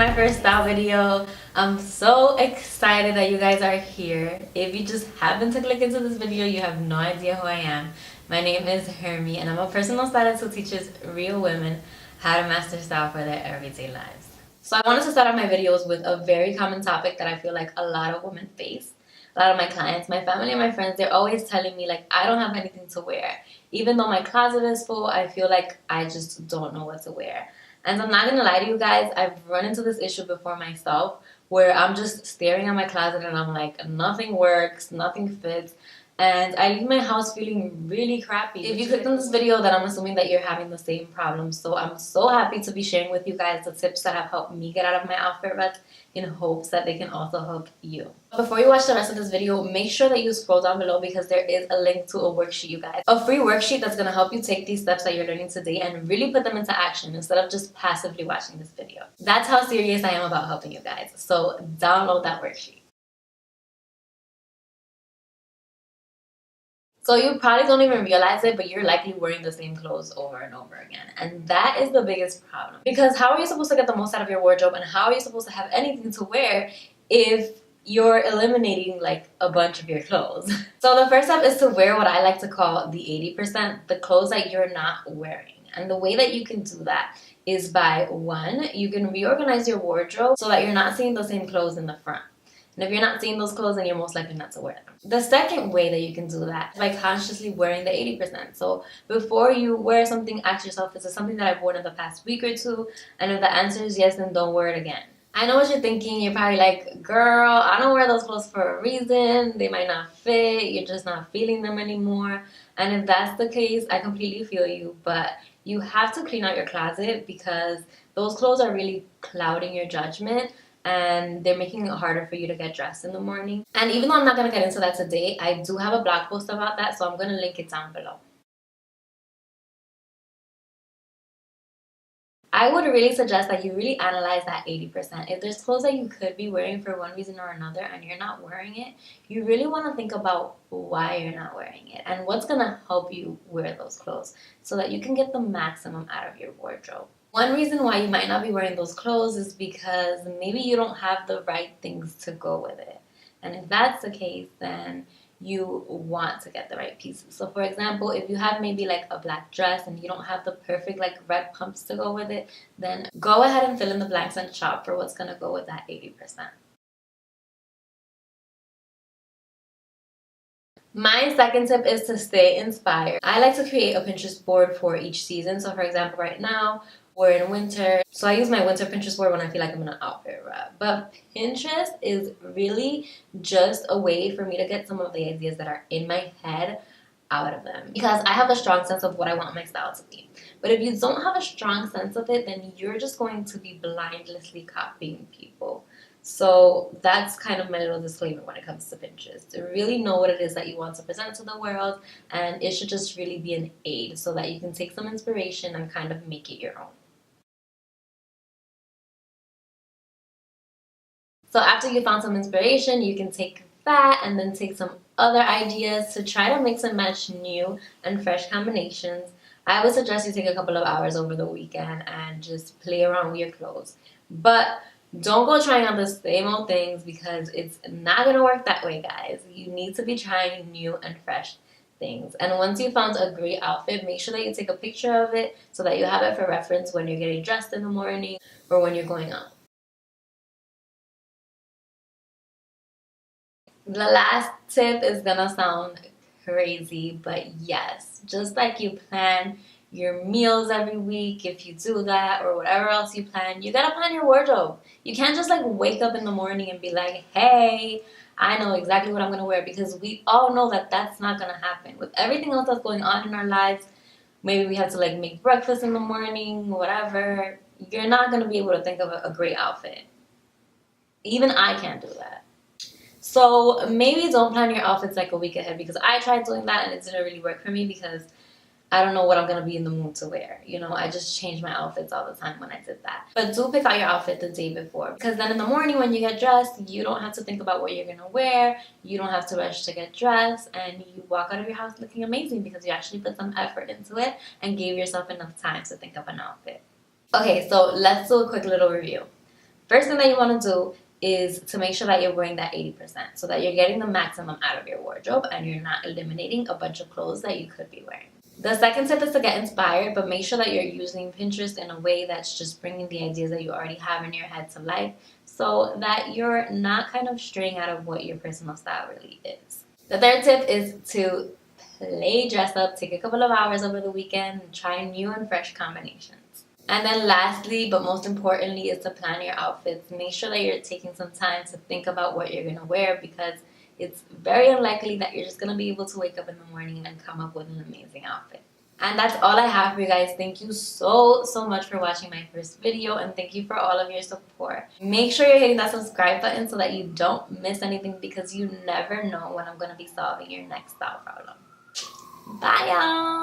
my first style video. I'm so excited that you guys are here. If you just happen to click into this video, you have no idea who I am. My name is Hermie and I'm a personal stylist who teaches real women how to master style for their everyday lives. So I wanted to start off my videos with a very common topic that I feel like a lot of women face. A lot of my clients, my family and my friends, they're always telling me like I don't have anything to wear. Even though my closet is full, I feel like I just don't know what to wear. And I'm not gonna lie to you guys, I've run into this issue before myself where I'm just staring at my closet and I'm like, nothing works, nothing fits, and I leave my house feeling really crappy. If you clicked on this video, then I'm assuming that you're having the same problem. So I'm so happy to be sharing with you guys the tips that have helped me get out of my outfit rut in hopes that they can also help you. Before you watch the rest of this video, make sure that you scroll down below because there is a link to a worksheet, you guys. A free worksheet that's gonna help you take these steps that you're learning today and really put them into action instead of just passively watching this video. That's how serious I am about helping you guys. So download that worksheet. So you probably don't even realize it, but you're likely wearing the same clothes over and over again. And that is the biggest problem. Because how are you supposed to get the most out of your wardrobe and how are you supposed to have anything to wear if you're eliminating like a bunch of your clothes? So the first step is to wear what I like to call the 80%, the clothes that you're not wearing. And the way that you can do that is by, one, you can reorganize your wardrobe so that you're not seeing the same clothes in the front. And if you're not seeing those clothes, then you're most likely not to wear them. The second way that you can do that is by consciously wearing the 80%. So before you wear something, ask yourself, is it something that I've worn in the past week or two? And if the answer is yes, then don't wear it again. I know what you're thinking. You're probably like, girl, I don't wear those clothes for a reason. They might not fit. You're just not feeling them anymore. And if that's the case, I completely feel you. But you have to clean out your closet because those clothes are really clouding your judgment. And they're making it harder for you to get dressed in the morning. And even though I'm not going to get into that today, I do have a blog post about that, so I'm going to link it down below. I would really suggest that you really analyze that 80%. If there's clothes that you could be wearing for one reason or another and you're not wearing it, you really want to think about why you're not wearing it and what's going to help you wear those clothes so that you can get the maximum out of your wardrobe. One reason why you might not be wearing those clothes is because maybe you don't have the right things to go with it. And if that's the case, then you want to get the right pieces. So for example, if you have maybe like a black dress and you don't have the perfect like red pumps to go with it, then go ahead and fill in the blanks and shop for what's going to go with that 80%. My second tip is to stay inspired. I like to create a Pinterest board for each season. So for example, right now, we're in winter, so I use my winter Pinterest board when I feel like I'm in an outfit rut. But Pinterest is really just a way for me to get some of the ideas that are in my head out of them. Because I have a strong sense of what I want my style to be. But if you don't have a strong sense of it, then you're just going to be blindlessly copying people. So that's kind of my little disclaimer when it comes to Pinterest. To really know what it is that you want to present to the world, and it should just really be an aid so that you can take some inspiration and kind of make it your own. So after you found some inspiration, you can take that and then take some other ideas to try to mix and match new and fresh combinations. I would suggest you take a couple of hours over the weekend and just play around with your clothes. But don't go trying on the same old things because it's not going to work that way, guys. You need to be trying new and fresh things. And once you found a great outfit, make sure that you take a picture of it so that you have it for reference when you're getting dressed in the morning or when you're going out. The last tip is gonna sound crazy, but yes, just like you plan your meals every week, if you do that or whatever else you plan, you gotta plan your wardrobe. You can't just like wake up in the morning and be like, hey, I know exactly what I'm gonna wear, because we all know that that's not gonna happen. With everything else that's going on in our lives, maybe we have to like make breakfast in the morning, whatever, you're not gonna be able to think of a great outfit. Even I can't do that. So maybe don't plan your outfits like a week ahead, because I tried doing that and it didn't really work for me because I don't know what I'm going to be in the mood to wear. You know, I just change my outfits all the time when I did that. But do pick out your outfit the day before, because then in the morning when you get dressed, you don't have to think about what you're going to wear. You don't have to rush to get dressed, and you walk out of your house looking amazing because you actually put some effort into it and gave yourself enough time to think of an outfit. Okay, so let's do a quick little review. First thing that you want to do is to make sure that you're wearing that 80% so that you're getting the maximum out of your wardrobe and you're not eliminating a bunch of clothes that you could be wearing. The second tip is to get inspired, but make sure that you're using Pinterest in a way that's just bringing the ideas that you already have in your head to life so that you're not kind of straying out of what your personal style really is. The third tip is to play dress up, take a couple of hours over the weekend, and try new and fresh combinations. And then lastly, but most importantly, is to plan your outfits. Make sure that you're taking some time to think about what you're going to wear because it's very unlikely that you're just going to be able to wake up in the morning and come up with an amazing outfit. And that's all I have for you guys. Thank you so much for watching my first video, and thank you for all of your support. Make sure you're hitting that subscribe button so that you don't miss anything because you never know when I'm going to be solving your next style problem. Bye, y'all!